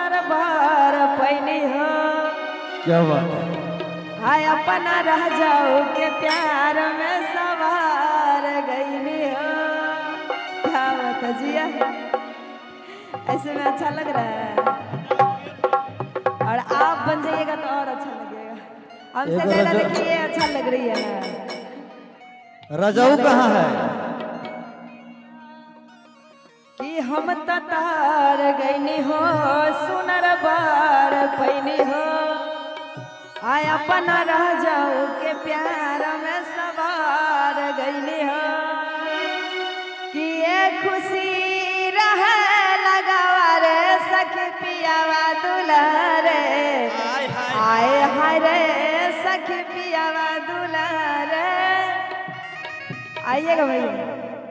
सुनर बार पैनी हो। क्या बात है? हाय अपना रह जाओ के प्यार में सवार गईनी हो। क्या बात है जिया, ऐसे में अच्छा लग रहा है और आप बन जाइएगा तो और अच्छा लगेगा। हमसे ज्यादा देखिए अच्छा लग रही है ना। रजाऊ कहाँ है? कि हम तार गईनी हो सुनर बार पैनी हो। आय अपना रह जाओ के प्यार में सवार गईनी हो। कि ये खुशी सखी पियावा दुलारे आए हाय रे सखी पियावा दुलारे। आइएगा भैया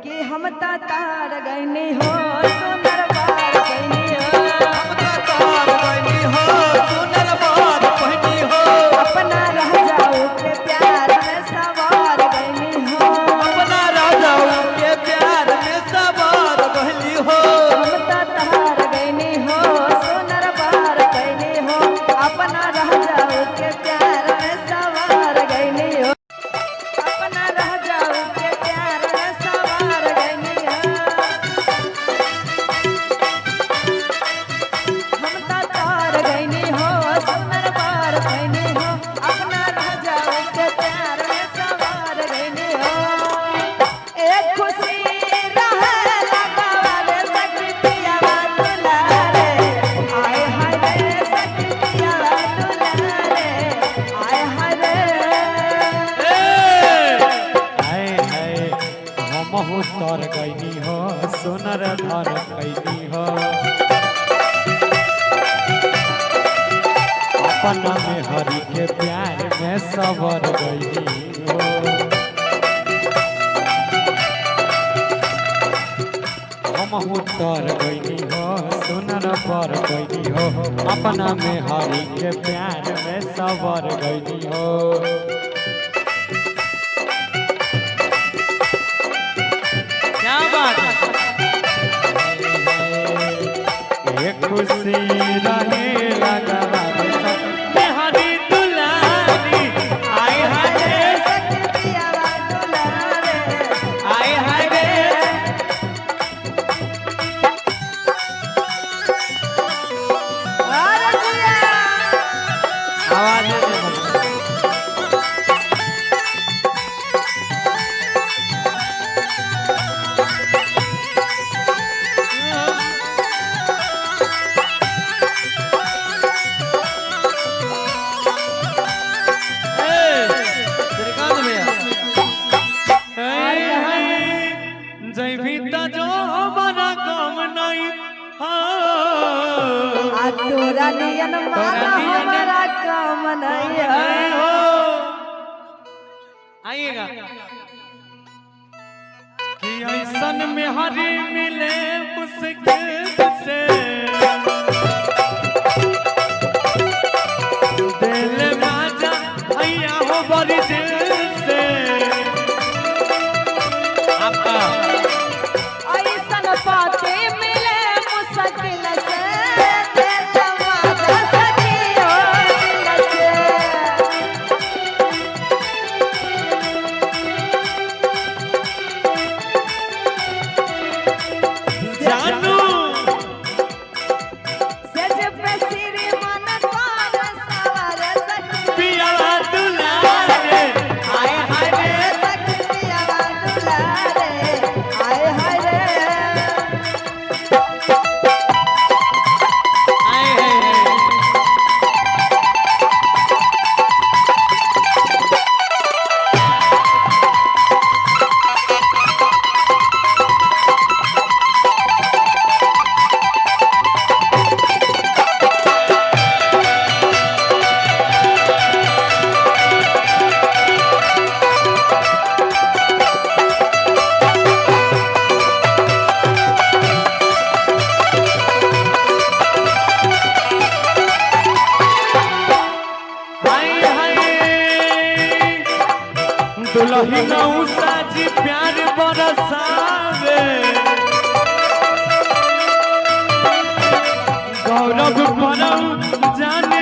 कि हम तार गईनी हो सुनर बार गईनी हो। हम तार गईनी हो सुनर बार पैनी हो। अपना रह जाओ के प्यार में सवार गईनी हो। अपना रह जाओ के प्यार में सवार गईनी हो। हम तार गईनी हो सुनर बार गईनी हो। अपना रह जाओ के प्यार में सवार गईनी हो। अपना रह जाओ के प्यार में सवार गईनी हो। हम तार गईनी हो सुनर बार गईनी हो। अपना रह जाओ के प्यार में सवार गईनी हो। एक खुशी तार गईनी हो सुनर धार गईनी हो। अपना में हरि के प्यार में सवर गईनी हो। हम तार गईनी हो सुनर पर गईनी हो। अपना में हरि के प्यार में सवर गईनी हो। क्या बात है? खुशी रहे लगा हरी दुलारी आए हरे आए हरे। आवाज तोरा नियन माना हमारा काम नहीं है। आइएगा कि ऐसन में हरी मिले मुश्किल से दिल बाजा भैया हो बड़ी दिल से। आपका ऐसन पाते मिले मुश्किल से। दुल्हन साजी प्यार बरसावे गौरव परम जान